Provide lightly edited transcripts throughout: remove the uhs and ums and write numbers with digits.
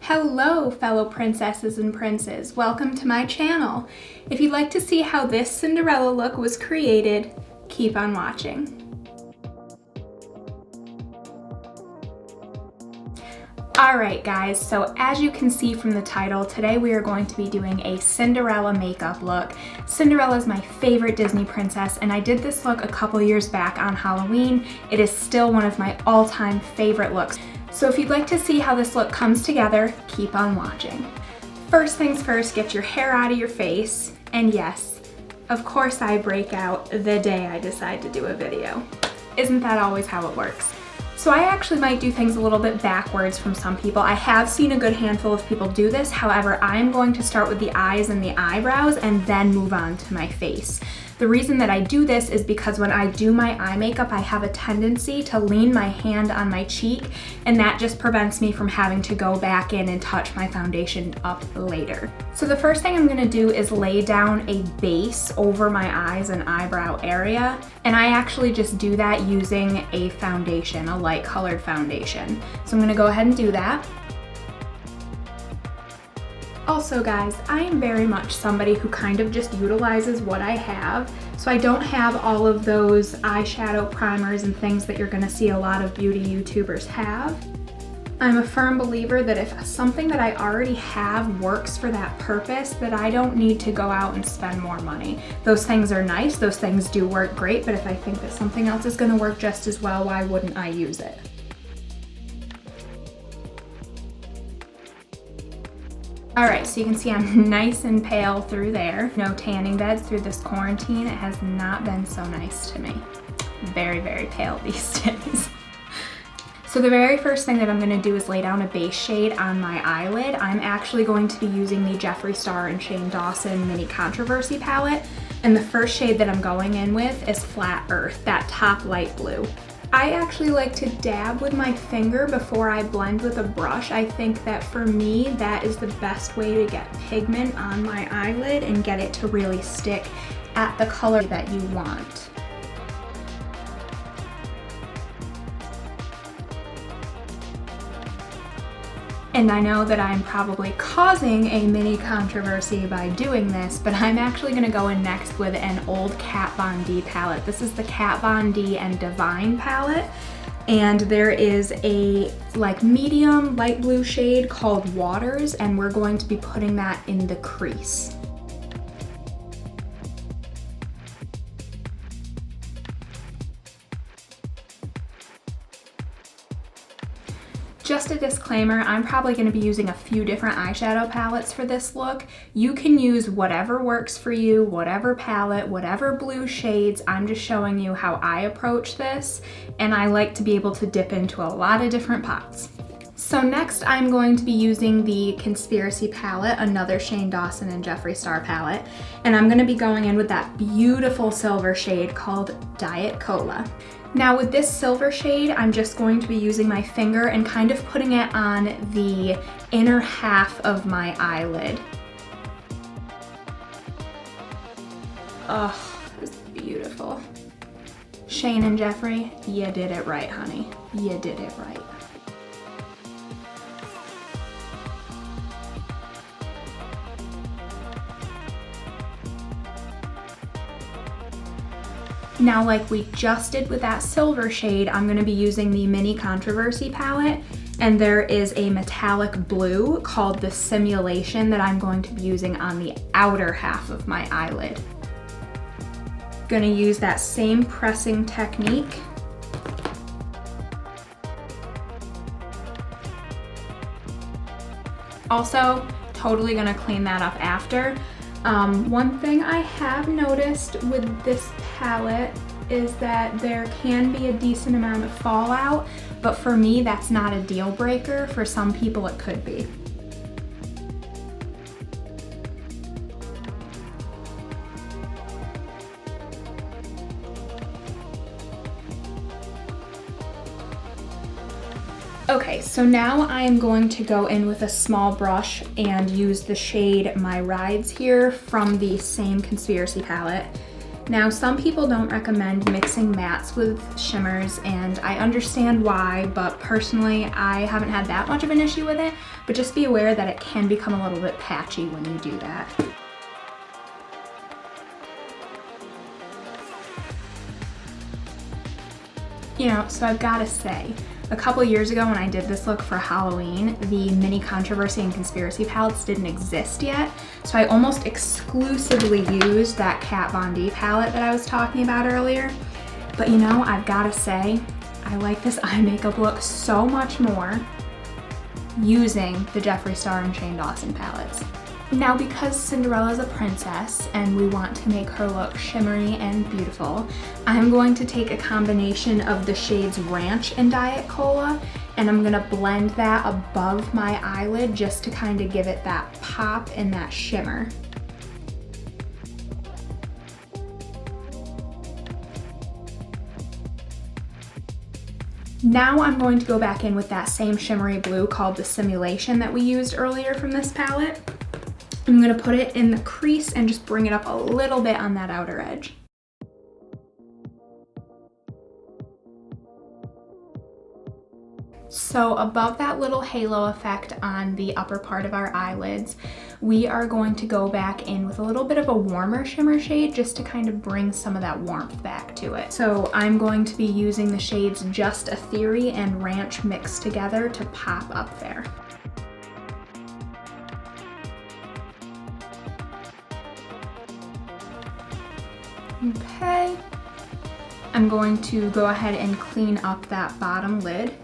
Hello, fellow princesses and princes. Welcome to my channel. If you'd like to see how this Cinderella look was created, keep on watching. Alright guys, so as you can see from the title, today we are going to be doing a Cinderella makeup look. Cinderella is my favorite Disney princess, and I did this look a couple years back on Halloween. It is still one of my all-time favorite looks. So if you'd like to see how this look comes together, keep on watching. First things first, get your hair out of your face. And yes, of course I break out the day I decide to do a video. Isn't that always how it works? So I actually might do things a little bit backwards from some people. I have seen a good handful of people do this. However, I'm going to start with the eyes and the eyebrows and then move on to my face. The reason that I do this is because when I do my eye makeup, I have a tendency to lean my hand on my cheek, and that just prevents me from having to go back in and touch my foundation up later. So the first thing I'm gonna do is lay down a base over my eyes and eyebrow area, and I actually just do that using a foundation, a light colored foundation. So I'm gonna go ahead and do that. Also guys, I am very much somebody who kind of just utilizes what I have. So I don't have all of those eyeshadow primers and things that you're gonna see a lot of beauty YouTubers have. I'm a firm believer that if something that I already have works for that purpose, that I don't need to go out and spend more money. Those things are nice, those things do work great, but if I think that something else is gonna work just as well, why wouldn't I use it? Alright, so you can see I'm nice and pale through there. No tanning beds through this quarantine. It has not been so nice to me. Very, very pale these days. So the very first thing that I'm going to do is lay down a base shade on my eyelid. I'm actually going to be using the Jeffree Star and Shane Dawson Mini Controversy palette. And the first shade that I'm going in with is Flat Earth, that top light blue. I actually like to dab with my finger before I blend with a brush. I think that for me, that is the best way to get pigment on my eyelid and get it to really stick at the color that you want. And I know that I'm probably causing a mini controversy by doing this, but I'm actually gonna go in next with an old Kat Von D palette. This is the Kat Von D and Divine palette. And there is a medium light blue shade called Waters, and we're going to be putting that in the crease. Just a disclaimer, I'm probably going to be using a few different eyeshadow palettes for this look. You can use whatever works for you, whatever palette, whatever blue shades. I'm just showing you how I approach this, and I like to be able to dip into a lot of different pots. So next I'm going to be using the Conspiracy palette, another Shane Dawson and Jeffree Star palette, and I'm going to be going in with that beautiful silver shade called Diet Cola. Now with this silver shade, I'm just going to be using my finger and kind of putting it on the inner half of my eyelid. Oh, this is beautiful. Shane and Jeffree, you did it right, honey. You did it right. Now, like we just did with that silver shade, I'm going to be using the Mini Controversy palette, and there is a metallic blue called the Simulation that I'm going to be using on the outer half of my eyelid. Going to use that same pressing technique. Also, totally going to clean that up after. One thing I have noticed with this palette is that there can be a decent amount of fallout, but for me that's not a deal breaker. For some people it could be. Okay, so now I'm going to go in with a small brush and use the shade My Rides here from the same Conspiracy palette. Now, some people don't recommend mixing mattes with shimmers, and I understand why, but personally, I haven't had that much of an issue with it, but just be aware that it can become a little bit patchy when you do that. You know, so I've gotta say, a couple years ago when I did this look for Halloween, the mini controversy and conspiracy palettes didn't exist yet. So I almost exclusively used that Kat Von D palette that I was talking about earlier. But you know, I've gotta say, I like this eye makeup look so much more using the Jeffree Star and Shane Dawson palettes. Now, because Cinderella's a princess and we want to make her look shimmery and beautiful, I'm going to take a combination of the shades Ranch and Diet Cola, and I'm gonna blend that above my eyelid just to kind of give it that pop and that shimmer. Now I'm going to go back in with that same shimmery blue called the Simulation that we used earlier from this palette. I'm gonna put it in the crease and just bring it up a little bit on that outer edge. So above that little halo effect on the upper part of our eyelids, we are going to go back in with a little bit of a warmer shimmer shade just to kind of bring some of that warmth back to it. So I'm going to be using the shades Just a Theory and Ranch mixed together to pop up there. Okay, I'm going to go ahead and clean up that bottom lid.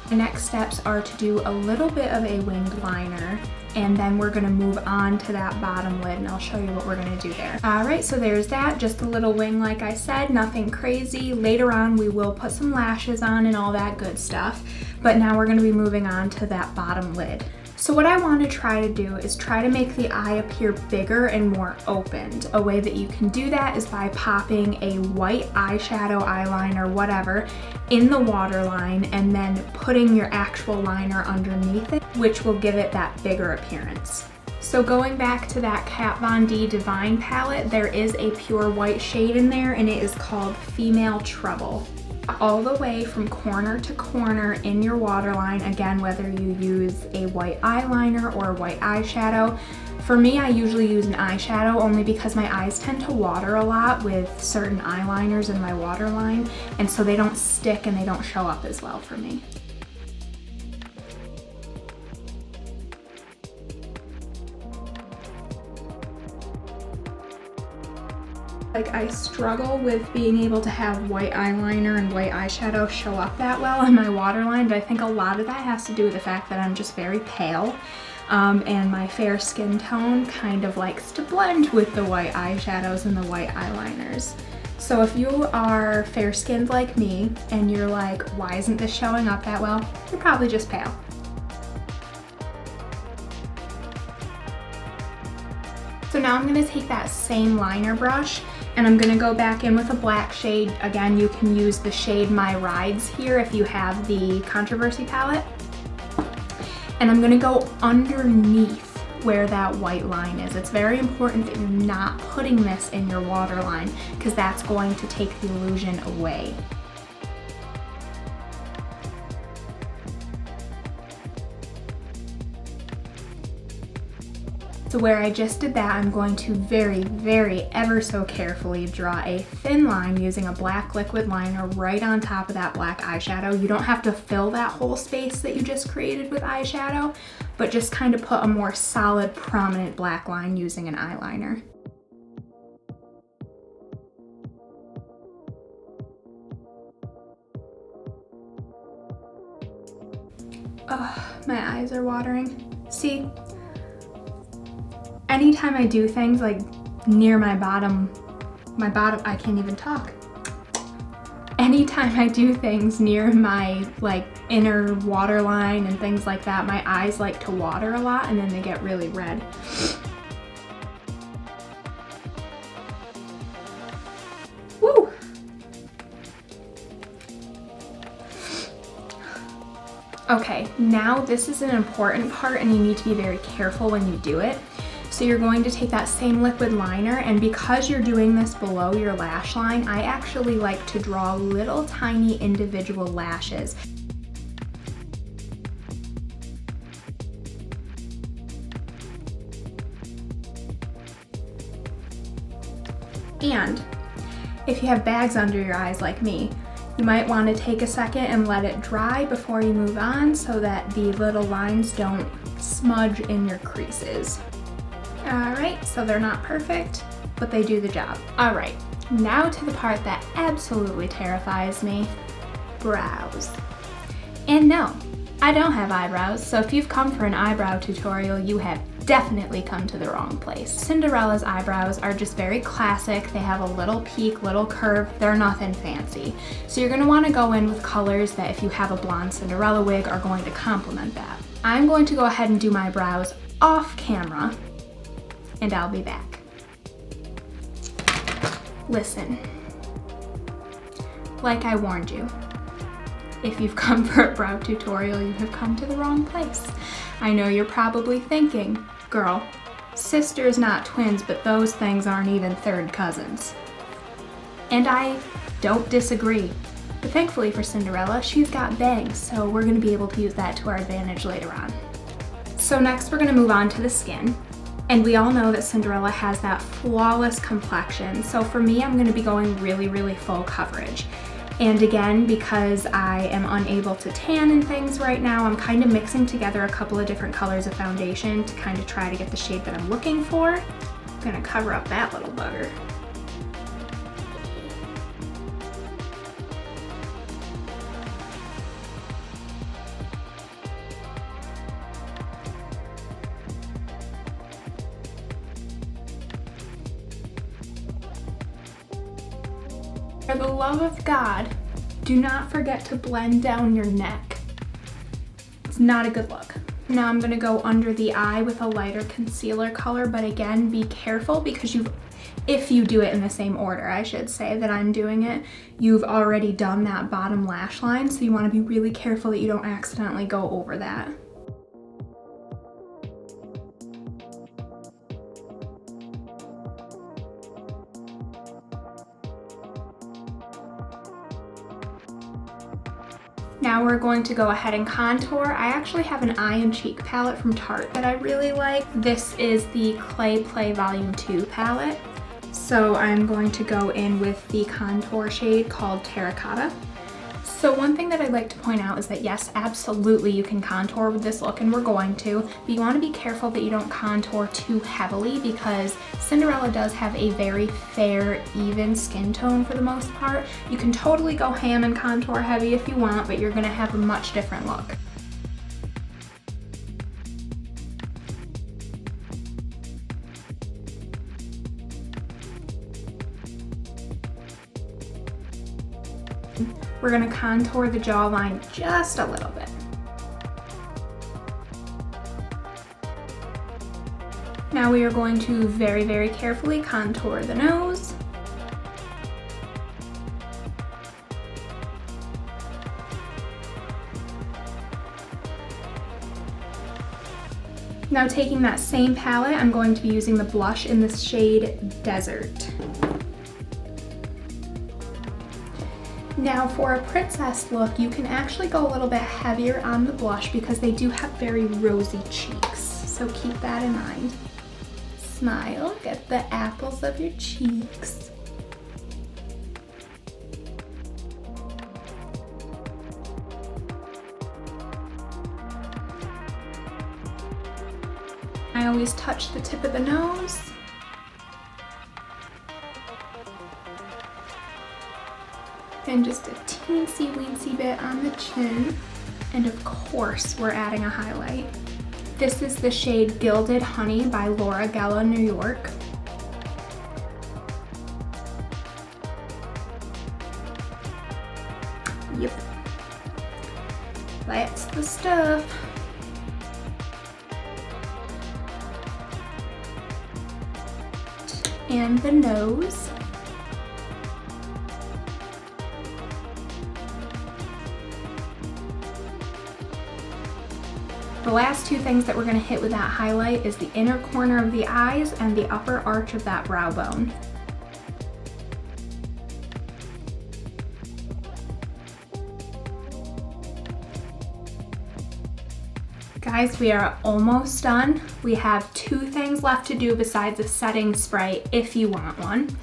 The next steps are to do a little bit of a winged liner, and then we're gonna move on to that bottom lid, and I'll show you what we're gonna do there. All right, so there's that, just a little wing like I said, nothing crazy. Later on we will put some lashes on and all that good stuff, but now we're gonna be moving on to that bottom lid. So what I want to try to do is try to make the eye appear bigger and more opened. A way that you can do that is by popping a white eyeshadow, eyeliner, whatever, in the waterline and then putting your actual liner underneath it, which will give it that bigger appearance. So going back to that Kat Von D Divine palette, there is a pure white shade in there and it is called Female Trouble. All the way from corner to corner in your waterline, again, whether you use a white eyeliner or a white eyeshadow. For me, I usually use an eyeshadow only because my eyes tend to water a lot with certain eyeliners in my waterline, and so they don't stick and they don't show up as well for me. Like, I struggle with being able to have white eyeliner and white eyeshadow show up that well on my waterline, but I think a lot of that has to do with the fact that I'm just very pale, and my fair skin tone kind of likes to blend with the white eyeshadows and the white eyeliners. So if you are fair-skinned like me and you're like, why isn't this showing up that well? You're probably just pale. So now I'm gonna take that same liner brush and I'm gonna go back in with a black shade. Again, you can use the shade My Rides here if you have the Controversy palette. And I'm gonna go underneath where that white line is. It's very important that you're not putting this in your waterline because that's going to take the illusion away. So where I just did that, I'm going to very, ever so carefully draw a thin line using a black liquid liner right on top of that black eyeshadow. You don't have to fill that whole space that you just created with eyeshadow, but just kind of put a more solid, prominent black line using an eyeliner. Oh, my eyes are watering. See? Anytime I do things like near my bottom, I can't even talk. Anytime I do things near my like inner waterline and things like that, my eyes like to water a lot and then they get really red. Woo! Okay, now this is an important part and you need to be very careful when you do it. So you're going to take that same liquid liner, and because you're doing this below your lash line, I actually like to draw little tiny individual lashes. And if you have bags under your eyes like me, you might want to take a second and let it dry before you move on so that the little lines don't smudge in your creases. Alright, so they're not perfect, but they do the job. Alright, now to the part that absolutely terrifies me, brows. And no, I don't have eyebrows, so if you've come for an eyebrow tutorial, you have definitely come to the wrong place. Cinderella's eyebrows are just very classic. They have a little peak, little curve. They're nothing fancy. So you're gonna wanna go in with colors that if you have a blonde Cinderella wig are going to complement that. I'm going to go ahead and do my brows off camera, and I'll be back. Listen, like I warned you, if you've come for a brow tutorial, you have come to the wrong place. I know you're probably thinking, girl, sisters not twins, but those things aren't even third cousins. And I don't disagree. But thankfully for Cinderella, she's got bangs, so we're gonna be able to use that to our advantage later on. So next we're gonna move on to the skin. And we all know that Cinderella has that flawless complexion. So for me, I'm gonna be going really, really full coverage. And again, because I am unable to tan and things right now, I'm kind of mixing together a couple of different colors of foundation to kind of try to get the shade that I'm looking for. I'm gonna cover up that little bugger. For the love of God, do not forget to blend down your neck. It's not a good look. Now I'm gonna go under the eye with a lighter concealer color, but again, be careful because if you do it in the same order, I should say, that I'm doing it, you've already done that bottom lash line, so you wanna be really careful that you don't accidentally go over that. Now we're going to go ahead and contour. I actually have an eye and cheek palette from Tarte that I really like. This is the Clay Play Volume 2 palette. So I'm going to go in with the contour shade called Terracotta. So one thing that I'd like to point out is that yes, absolutely you can contour with this look, and we're going to, but you want to be careful that you don't contour too heavily because Cinderella does have a very fair, even skin tone for the most part. You can totally go ham and contour heavy if you want, but you're going to have a much different look. We're gonna contour the jawline just a little bit. Now we are going to very, very carefully contour the nose. Now taking that same palette, I'm going to be using the blush in the shade Desert. Now for a princess look, you can actually go a little bit heavier on the blush because they do have very rosy cheeks. So keep that in mind. Smile, get the apples of your cheeks. I always touch the tip of the nose. And just a teensy weensy bit on the chin. And of course, we're adding a highlight. This is the shade Gilded Honey by Laura Geller, New York. Yep. That's the stuff. And the nose. The last two things that we're gonna hit with that highlight is the inner corner of the eyes and the upper arch of that brow bone. Guys, we are almost done. We have two things left to do besides a setting spray if you want one,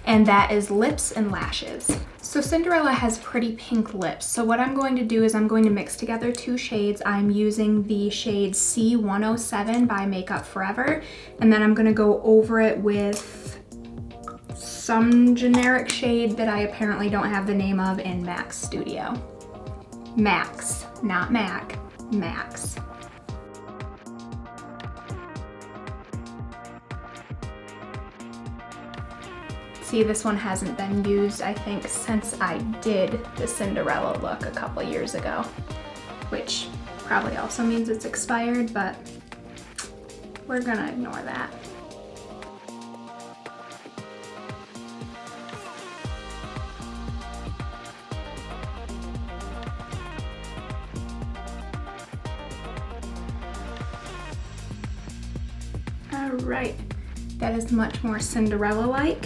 and that is lips and lashes. So Cinderella has pretty pink lips, so what I'm going to do is I'm going to mix together two shades. I'm using the shade C107 by Makeup Forever, and then I'm gonna go over it with some generic shade that I apparently don't have the name of in MAC Studio. Max, not MAC, Max. See, this one hasn't been used, I think, since I did the Cinderella look a couple years ago, which probably also means it's expired, but we're gonna ignore that. All right, that is much more Cinderella-like.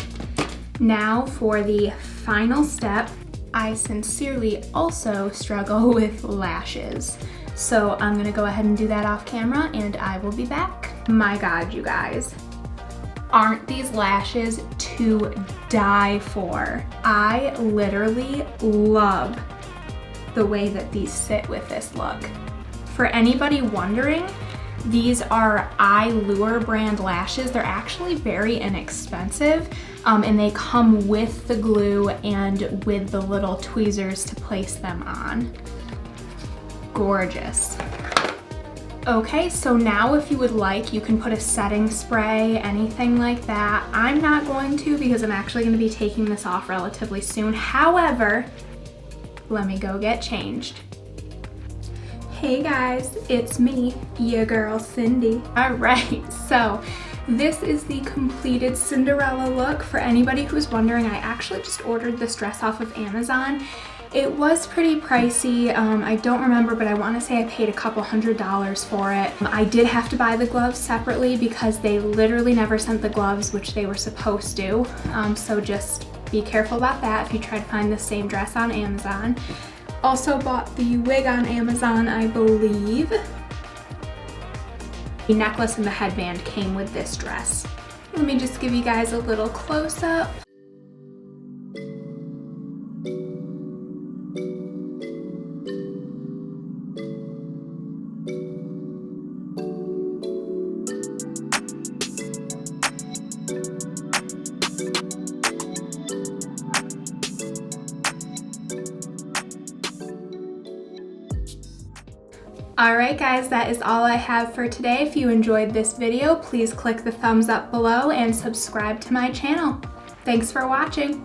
Now for the final step, I sincerely also struggle with lashes. So I'm gonna go ahead and do that off camera and I will be back. My God, you guys, aren't these lashes to die for? I literally love the way that these sit with this look. For anybody wondering, these are Eyelure brand lashes. They're actually very inexpensive, and they come with the glue and with the little tweezers to place them on. Gorgeous. Okay, so now if you would like, you can put a setting spray, anything like that. I'm not going to because I'm actually going to be taking this off relatively soon. However, let me go get changed. Hey guys, it's me, your girl Cindy. All right, so this is the completed Cinderella look. For anybody who's wondering, I actually just ordered this dress off of Amazon. It was pretty pricey. I don't remember, but I want to say I paid a couple $100s for it. I did have to buy the gloves separately because they literally never sent the gloves, which they were supposed to. So just be careful about that if you try to find the same dress on Amazon. Also bought the wig on Amazon, I believe. The necklace and the headband came with this dress. Let me just give you guys a little close-up. Alright guys, that is all I have for today. If you enjoyed this video, please click the thumbs up below and subscribe to my channel. Thanks for watching.